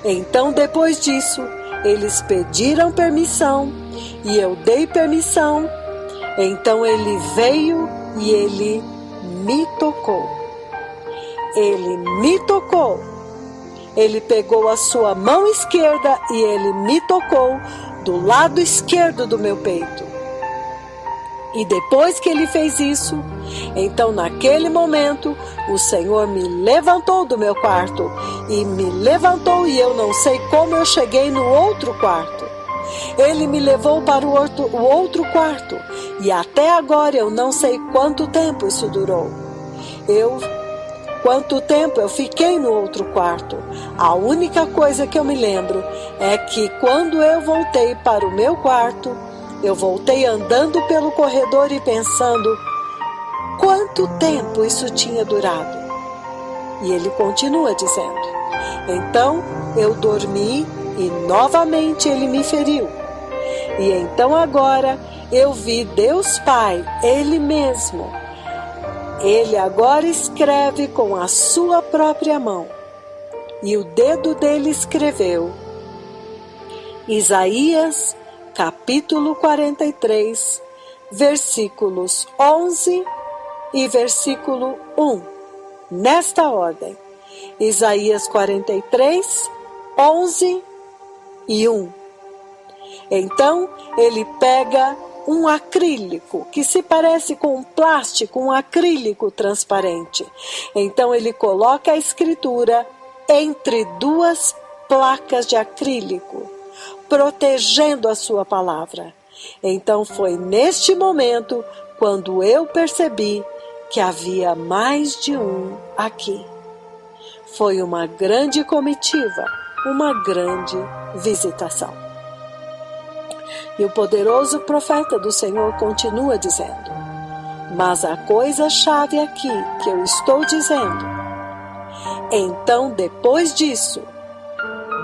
[SPEAKER 1] Então, depois disso, eles pediram permissão e eu dei permissão. Então ele veio e ele me tocou. Ele me tocou. Ele pegou a sua mão esquerda e ele me tocou do lado esquerdo do meu peito. E depois que ele fez isso, então naquele momento o Senhor me levantou do meu quarto e me levantou, e eu não sei como eu cheguei no outro quarto. Ele me levou para o outro quarto e até agora eu não sei quanto tempo isso durou. Quanto tempo eu fiquei no outro quarto. A única coisa que eu me lembro é que quando eu voltei para o meu quarto, eu voltei andando pelo corredor e pensando quanto tempo isso tinha durado. E ele continua dizendo: então eu dormi e novamente ele me feriu. E então agora eu vi Deus Pai, Ele mesmo. Ele agora escreve com a sua própria mão. E o dedo dele escreveu Isaías capítulo 43, versículos 11 e versículo 1. Nesta ordem: Isaías 43, 11 e 1. Então ele pega um acrílico que se parece com um plástico, um acrílico transparente. Então ele coloca a escritura entre duas placas de acrílico, protegendo a sua palavra. Então foi neste momento quando eu percebi que havia mais de um aqui. Foi uma grande comitiva, uma grande visitação. E o poderoso profeta do Senhor continua dizendo: mas a coisa-chave aqui que eu estou dizendo, então depois disso,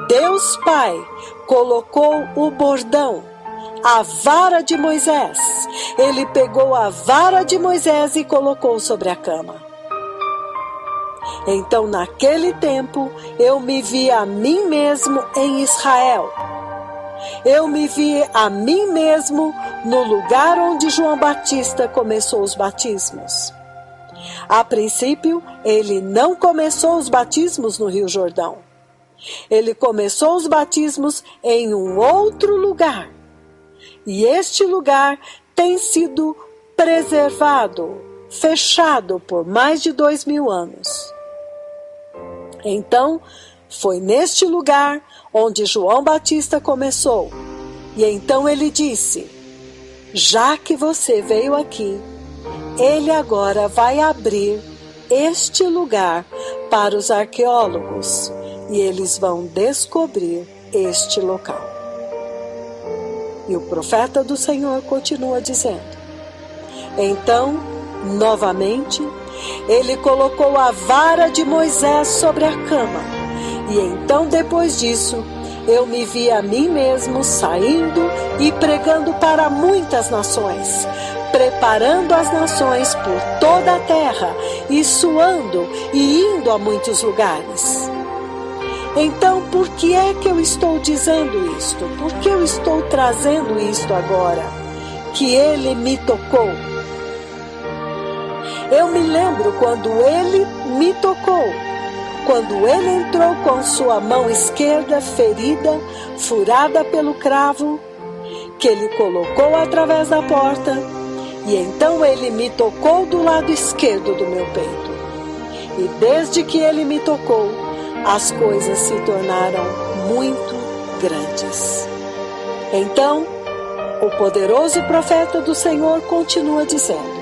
[SPEAKER 1] Deus Pai colocou o bordão, a vara de Moisés. Ele pegou a vara de Moisés e colocou sobre a cama. Então naquele tempo eu me vi a mim mesmo em Israel. Eu me vi a mim mesmo no lugar onde João Batista começou os batismos. A princípio, ele não começou os batismos no Rio Jordão. Ele começou os batismos em um outro lugar. E este lugar tem sido preservado, fechado por mais de 2000 anos. Então, foi neste lugar onde João Batista começou. E então ele disse: já que você veio aqui, ele agora vai abrir este lugar para os arqueólogos e eles vão descobrir este local. E o profeta do Senhor continua dizendo: então, novamente, ele colocou a vara de Moisés sobre a cama. E então, depois disso, eu me vi a mim mesmo saindo e pregando para muitas nações, preparando as nações por toda a terra, e suando e indo a muitos lugares. Então, por que é que eu estou dizendo isto? Por que eu estou trazendo isto agora? Que ele me tocou. Eu me lembro quando ele me tocou. Quando ele entrou com sua mão esquerda ferida, furada pelo cravo, que ele colocou através da porta, e então ele me tocou do lado esquerdo do meu peito. E desde que ele me tocou, as coisas se tornaram muito grandes. Então, o poderoso profeta do Senhor continua dizendo: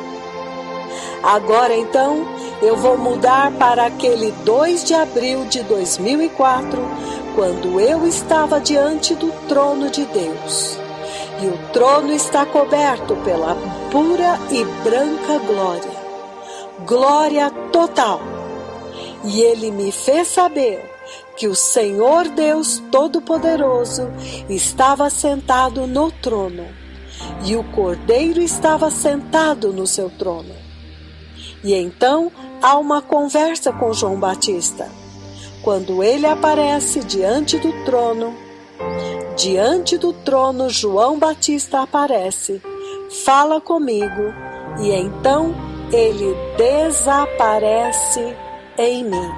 [SPEAKER 1] agora então, eu vou mudar para aquele 2 de abril de 2004, quando eu estava diante do trono de Deus. E o trono está coberto pela pura e branca glória. glória total. E ele me fez saber que o Senhor Deus Todo-Poderoso estava sentado no trono, e o Cordeiro estava sentado no seu trono. E então há uma conversa com João Batista. Quando ele aparece diante do trono, João Batista aparece, fala comigo, e então ele desaparece em mim.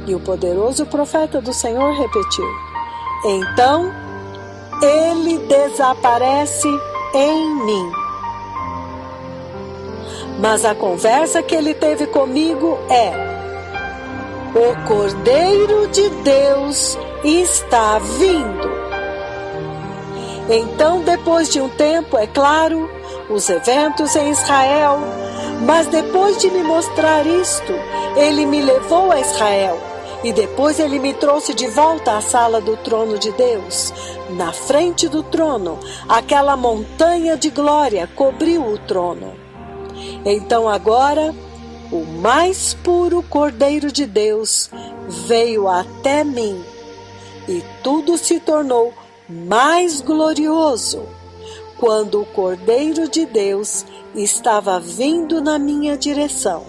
[SPEAKER 1] E o poderoso profeta do Senhor repetiu: então ele desaparece em mim. Mas a conversa que ele teve comigo é: o Cordeiro de Deus está vindo. Então, depois de um tempo, é claro, os eventos em Israel, mas depois de me mostrar isto, ele me levou a Israel. E depois ele me trouxe de volta à sala do trono de Deus. Na frente do trono, aquela montanha de glória cobriu o trono. Então agora, o mais puro Cordeiro de Deus veio até mim, e tudo se tornou mais glorioso quando o Cordeiro de Deus estava vindo na minha direção.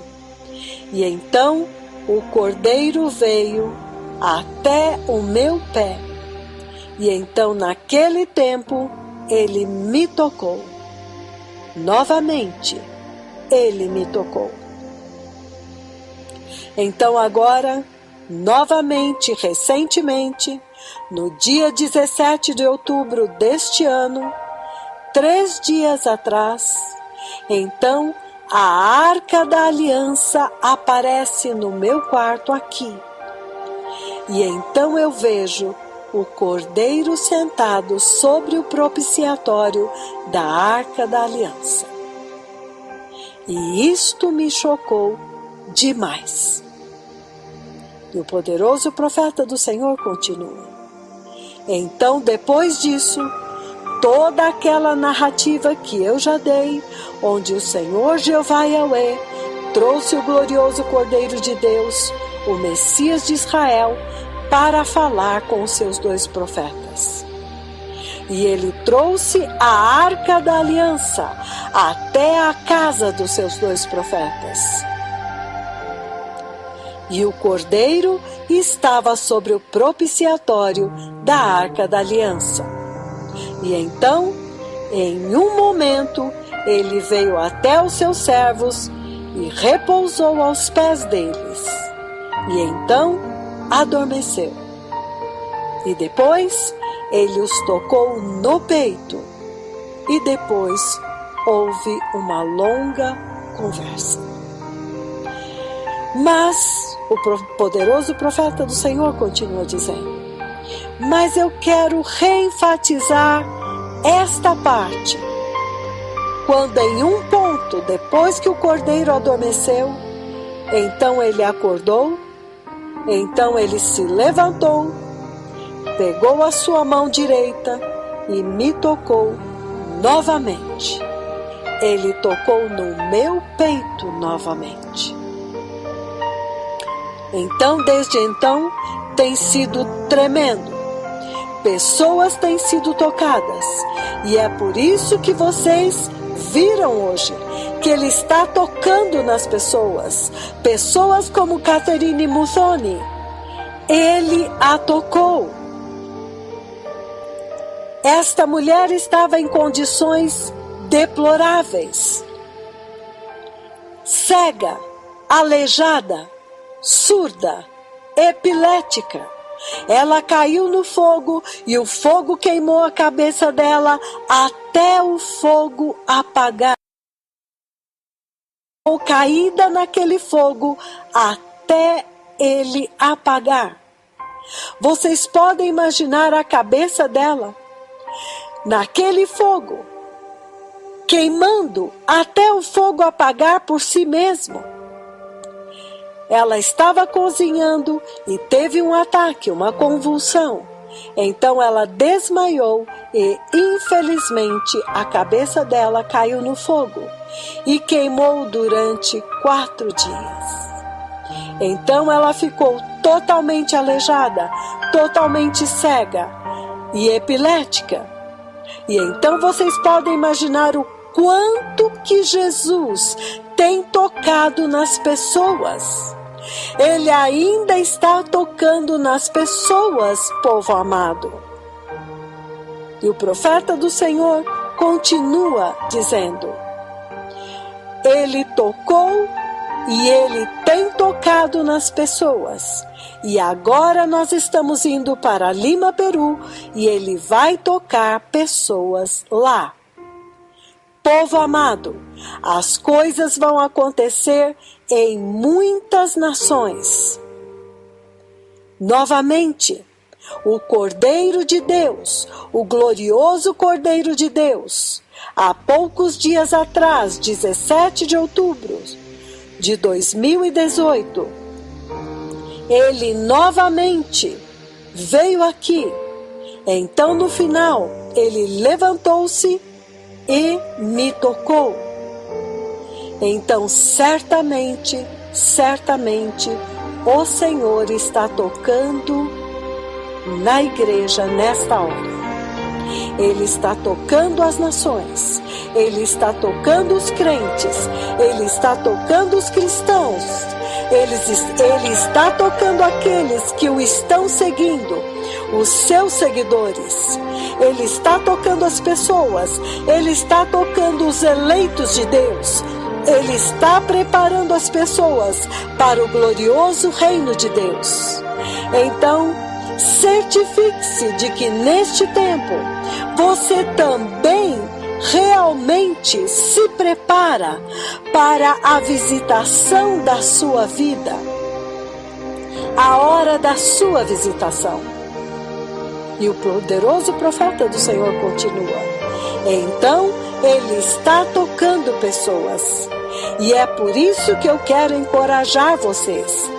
[SPEAKER 1] E então o Cordeiro veio até o meu pé, e então naquele tempo ele me tocou. Novamente, ele me tocou. Então agora, novamente, recentemente, no dia 17 de outubro deste ano, 3 dias atrás, então a Arca da Aliança aparece no meu quarto aqui. E então eu vejo o Cordeiro sentado sobre o propiciatório da Arca da Aliança. E isto me chocou demais. E o poderoso profeta do Senhor continua: então, depois disso, toda aquela narrativa que eu já dei, onde o Senhor Jeová Yahweh trouxe o glorioso Cordeiro de Deus, o Messias de Israel, para falar com os seus 2 profetas. E ele trouxe a Arca da Aliança até a casa dos seus 2 profetas. E o Cordeiro estava sobre o propiciatório da Arca da Aliança. E então, em um momento, ele veio até os seus servos e repousou aos pés deles. E então adormeceu. E depois ele os tocou no peito. E depois houve uma longa conversa. Mas o poderoso profeta do Senhor continua dizendo: mas eu quero reenfatizar esta parte. Quando em um ponto, depois que o Cordeiro adormeceu, então ele acordou, então ele se levantou, pegou a sua mão direita e me tocou novamente. Ele tocou no meu peito novamente. Então, desde então, tem sido tremendo. Pessoas têm sido tocadas. E é por isso que vocês viram hoje que ele está tocando nas pessoas. Pessoas como Catherine Muthoni. Ele a tocou. Esta mulher estava em condições deploráveis. Cega, aleijada, surda, epilética. Ela caiu no fogo e o fogo queimou a cabeça dela até o fogo apagar. Ou caída naquele fogo até ele apagar. Vocês podem imaginar a cabeça dela naquele fogo, queimando até o fogo apagar por si mesmo. Ela estava cozinhando e teve um ataque, uma convulsão. Então ela desmaiou e, infelizmente, a cabeça dela caiu no fogo e queimou durante 4 dias. Então ela ficou totalmente aleijada, totalmente cega e epilética. E então vocês podem imaginar o quanto que Jesus tem tocado nas pessoas. Ele ainda está tocando nas pessoas, povo amado. E o profeta do Senhor continua dizendo: Ele tocou e Ele tem tocado nas pessoas. E agora nós estamos indo para Lima, Peru, e Ele vai tocar pessoas lá. Povo amado, as coisas vão acontecer em muitas nações. Novamente, o Cordeiro de Deus, o glorioso Cordeiro de Deus, há poucos dias atrás, 17 de outubro de 2018, ele novamente veio aqui. Então, no final, ele levantou-se e me tocou. Então, certamente, o Senhor está tocando na igreja nesta hora. Ele está tocando as nações, Ele está tocando os crentes, Ele está tocando os cristãos, Ele está tocando aqueles que o estão seguindo, os seus seguidores. Ele está tocando as pessoas, Ele está tocando os eleitos de Deus. Ele está preparando as pessoas para o glorioso reino de Deus. Então, certifique-se de que neste tempo você também realmente se prepara para a visitação da sua vida, a hora da sua visitação. E o poderoso profeta do Senhor continua: então Ele está tocando pessoas. E é por isso que eu quero encorajar vocês.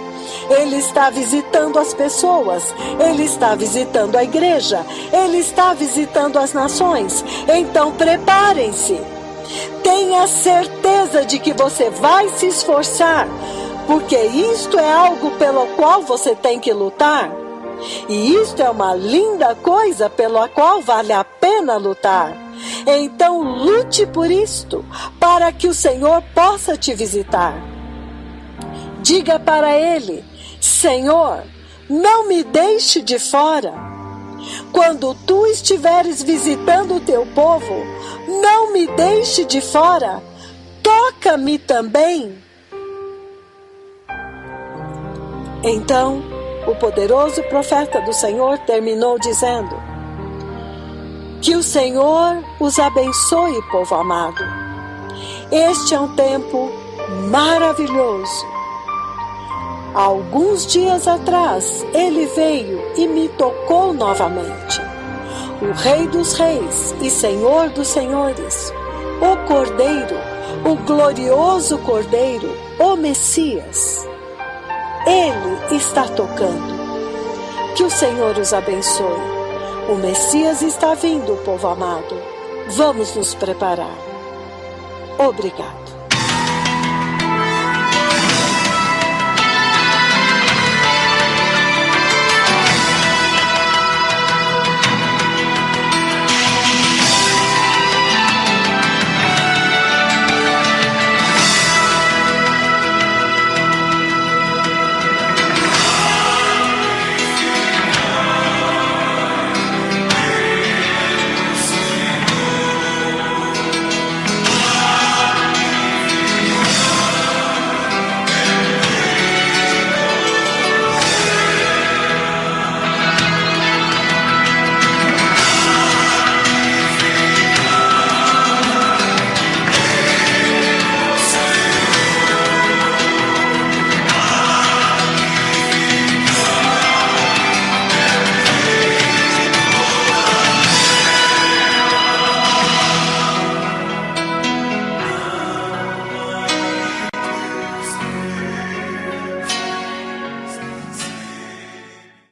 [SPEAKER 1] Ele está visitando as pessoas, Ele está visitando a igreja, Ele está visitando as nações. Então preparem-se. Tenha certeza de que você vai se esforçar, porque isto é algo pelo qual você tem que lutar. E isto é uma linda coisa pela qual vale a pena lutar. Então lute por isto, para que o Senhor possa te visitar. Diga para Ele: Senhor, não me deixe de fora. Quando tu estiveres visitando o teu povo, não me deixe de fora. Toca-me também. Então, o poderoso profeta do Senhor terminou dizendo: que o Senhor os abençoe, povo amado. Este é um tempo maravilhoso. Há alguns dias atrás, Ele veio e me tocou novamente. O Rei dos Reis e Senhor dos Senhores, o Cordeiro, o glorioso Cordeiro, o Messias. Ele está tocando. Que o Senhor os abençoe. O Messias está vindo, povo amado. Vamos nos preparar. Obrigado.